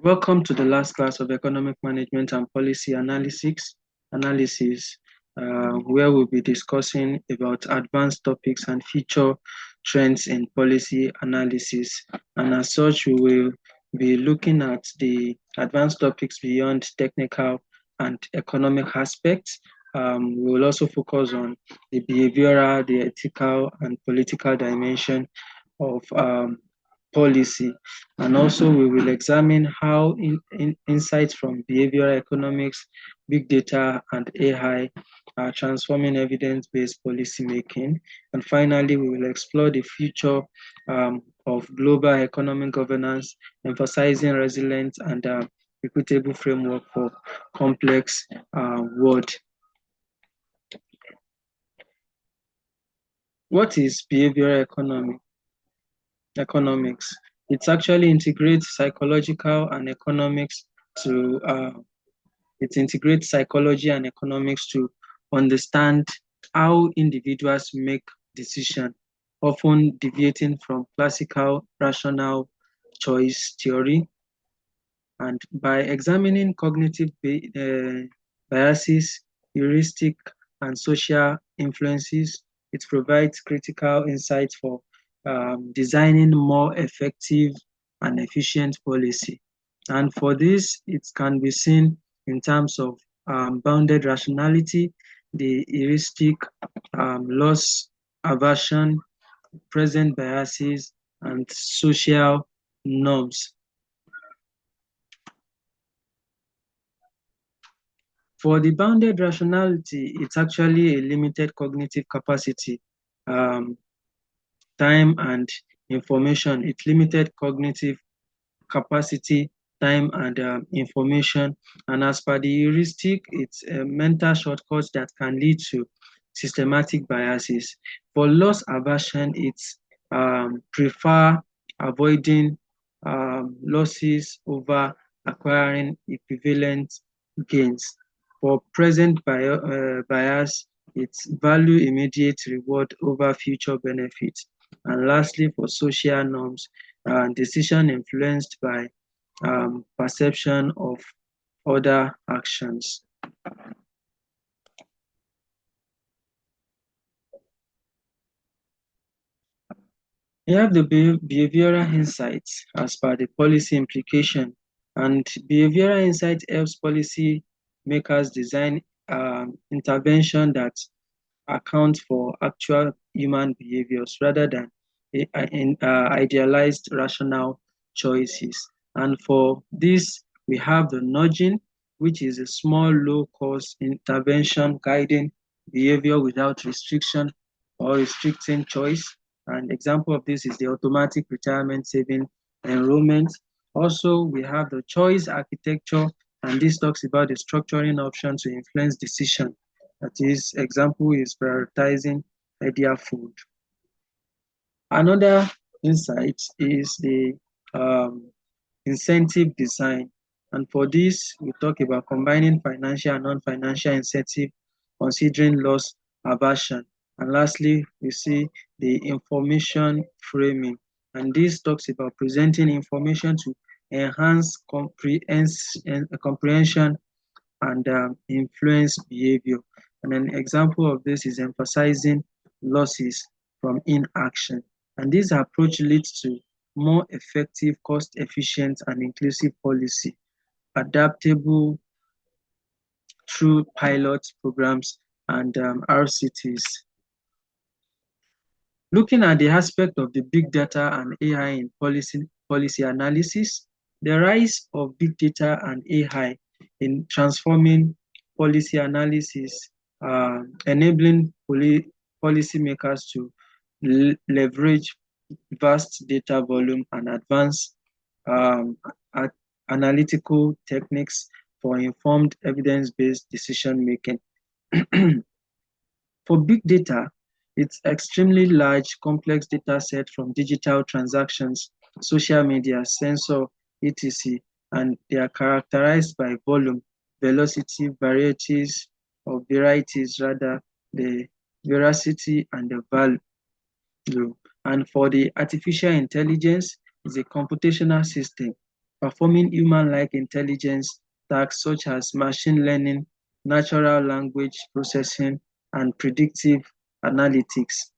Welcome to the last class of Economic Management and Policy Analysis, where we'll be discussing about advanced topics and future trends in policy analysis. And as such, we will be looking at the advanced topics beyond technical and economic aspects. We will also focus on the behavioral, the ethical, and political dimension of policy. And also we will examine how insights from behavioral economics, big data, and AI are transforming evidence-based policymaking. And finally, we will explore the future of global economic governance, emphasizing resilient and equitable framework for complex world. What is behavioral economics? It actually integrates psychological and economics to it integrates psychology and economics to understand how individuals make decisions, often deviating from classical rational choice theory. And by examining cognitive biases, heuristic, and social influences, it provides critical insights for designing more effective and efficient policy. And for this, it can be seen in terms of bounded rationality, the heuristic, loss aversion, present biases, and social norms. For the bounded rationality, it's actually a limited cognitive capacity, time and information. It's limited cognitive capacity, time and information. And as per the heuristic, it's mental shortcuts that can lead to systematic biases. For loss aversion, it's prefer avoiding losses over acquiring equivalent gains. For present bias, it's value immediate reward over future benefits. And lastly, for social norms, decision influenced by perception of other actions. You have the behavioral insights as per the policy implication, and behavioral insight helps policy makers design intervention that account for actual human behaviors rather than idealized rational choices. And for this, we have the nudging, which is a small, low-cost intervention guiding behavior without restriction or restricting choice. An example of this is the automatic retirement saving enrollment. Also, we have the choice architecture, and this talks about the structuring option to influence decision. That is, example is prioritizing healthier food. Another insight is the incentive design. And for this, we talk about combining financial and non-financial incentive, considering loss aversion. And lastly, we see the information framing. And this talks about presenting information to enhance comprehension and influence behavior. And an example of this is emphasizing losses from inaction. And this approach leads to more effective, cost-efficient, and inclusive policy, adaptable through pilot programs and RCTs. Looking at the aspect of the big data and AI in policy analysis, the rise of big data and AI in transforming policy analysis, enabling policymakers to leverage vast data volume and advanced analytical techniques for informed evidence-based decision making. For big data, it's extremely large, complex data set from digital transactions, social media, sensor, etc. And they are characterized by volume, velocity, varieties, or varieties rather, the veracity and the value. And for the artificial intelligence, it's a computational system performing human-like intelligence tasks such as machine learning, natural language processing, and predictive analytics.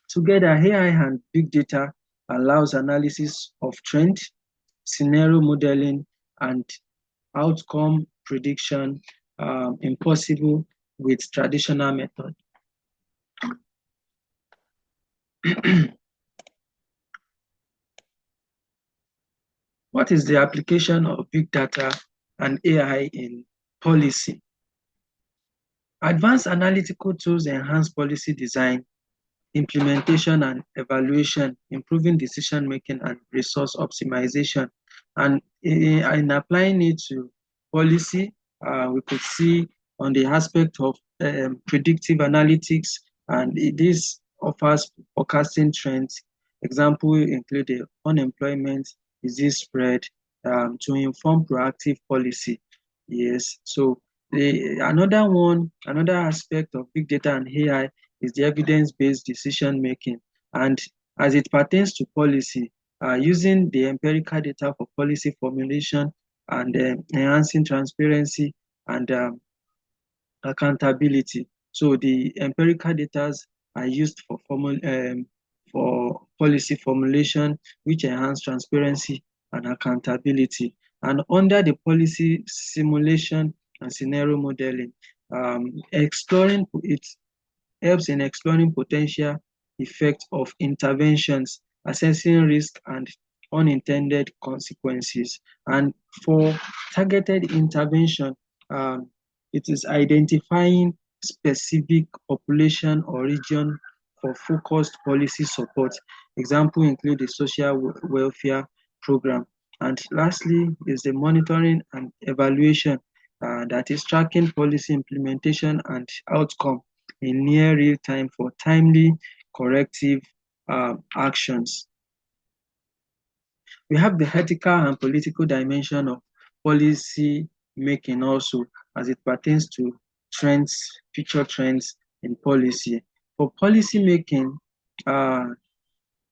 Together, AI and big data allows analysis of trend, scenario modeling, and outcome prediction impossible with traditional method. What is the application of big data and AI in policy? Advanced analytical tools enhance policy design, implementation and evaluation, improving decision making and resource optimization. And in applying it to policy, we could see on the aspect of predictive analytics, and this offers forecasting trends. Example include the unemployment, disease spread, to inform proactive policy. Yes, so another aspect of big data and AI is the evidence-based decision making. And as it pertains to policy, using the empirical data for policy formulation and enhancing transparency and accountability. So the empirical data are used for policy formulation, which enhance transparency and accountability. And under the policy simulation and scenario modeling, exploring it helps in exploring potential effects of interventions, assessing risk and unintended consequences. And for targeted intervention, um, it is identifying specific population or region for focused policy support. Example include the social welfare program. And lastly is the monitoring and evaluation, that is tracking policy implementation and outcome in near real time for timely corrective actions. We have the ethical and political dimension of policy making also as it pertains to trends, future trends in policy. For policy making, uh,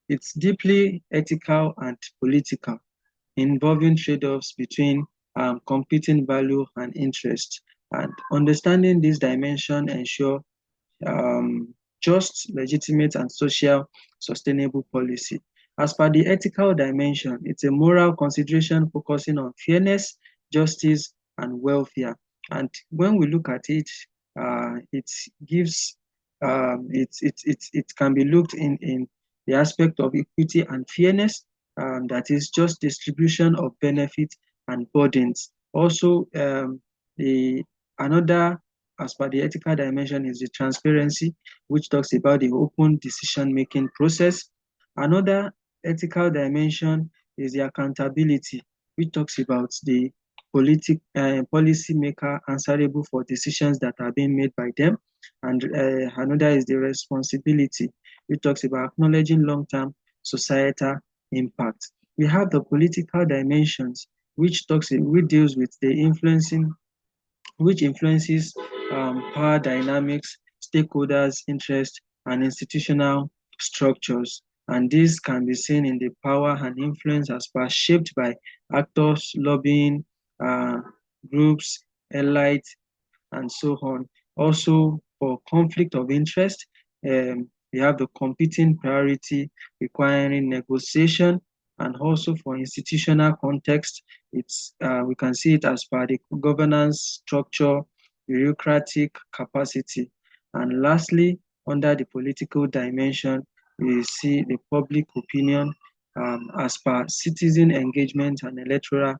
it's deeply ethical and political, involving trade-offs between competing value and interest. And understanding this dimension ensure just, legitimate, and social sustainable policy. As per the ethical dimension, it's a moral consideration focusing on fairness, justice, and welfare. And when we look at it, it gives it can be looked in the aspect of equity and fairness, that is just distribution of benefits and burdens. Also, the another as per the ethical dimension is the transparency, which talks about the open decision-making process. Another ethical dimension is the accountability, which talks about the policy maker answerable for decisions that are being made by them. And another is the responsibility, which talks about acknowledging long-term societal impact. We have the political dimensions, which deals with the influencing which influences power dynamics, stakeholders' interests, and institutional structures. And this can be seen in the power and influence as per shaped by actors, lobbying, uh, groups, elites, and so on. Also, for conflict of interest, we have the competing priority requiring negotiation, and also for institutional context, it's we can see it as per the governance structure, bureaucratic capacity, and lastly, under the political dimension, we see the public opinion as per citizen engagement and electoral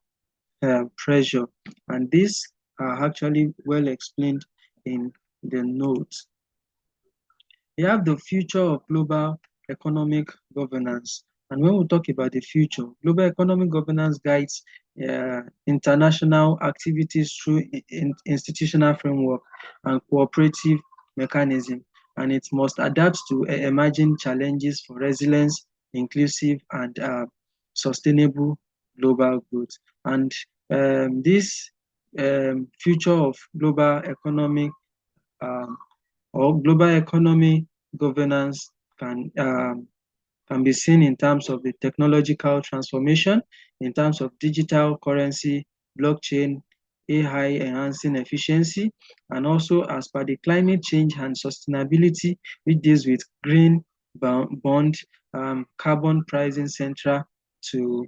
pressure. And these are actually well explained in the notes. We have the future of global economic governance. And when we talk about the future, global economic governance guides international activities through institutional framework and cooperative mechanism. And it must adapt to emerging challenges for resilience, inclusive, and sustainable global growth. And this future of um, global economy governance can be seen in terms of the technological transformation. in terms of digital currency, blockchain, AI enhancing efficiency, and also as per the climate change and sustainability, which deals with green bond, carbon pricing central to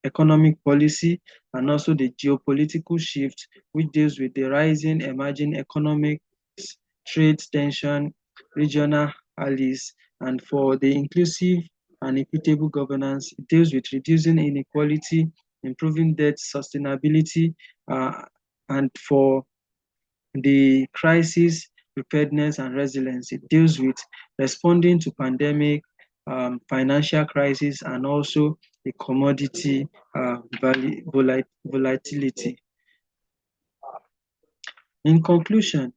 economic policy, and also the geopolitical shift, which deals with the rising emerging economics, trade tension, regional allies, and for the inclusive and equitable governance, it deals with reducing inequality, improving debt sustainability, uh, and for the crisis preparedness and resilience, it deals with responding to pandemic, financial crisis, and also the commodity volatility. In conclusion,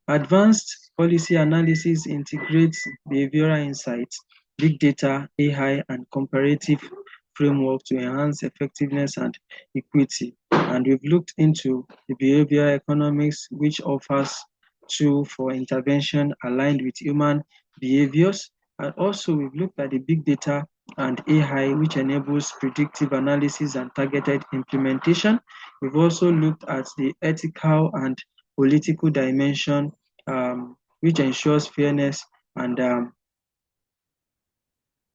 advanced policy analysis integrates behavioral insights, big data, AI, and comparative framework to enhance effectiveness and equity. And we've looked into the behavioral economics, which offers tools for intervention aligned with human behaviors. And also, we've looked at the big data and AI, which enables predictive analysis and targeted implementation. We've also looked at the ethical and political dimension, which ensures fairness and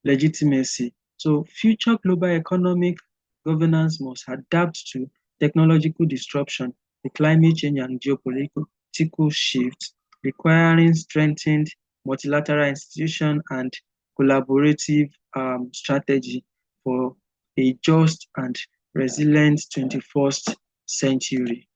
legitimacy. So future global economic governance must adapt to technological disruption, the climate change and geopolitical shifts, requiring strengthened multilateral institution and collaborative strategy for a just and resilient 21st century.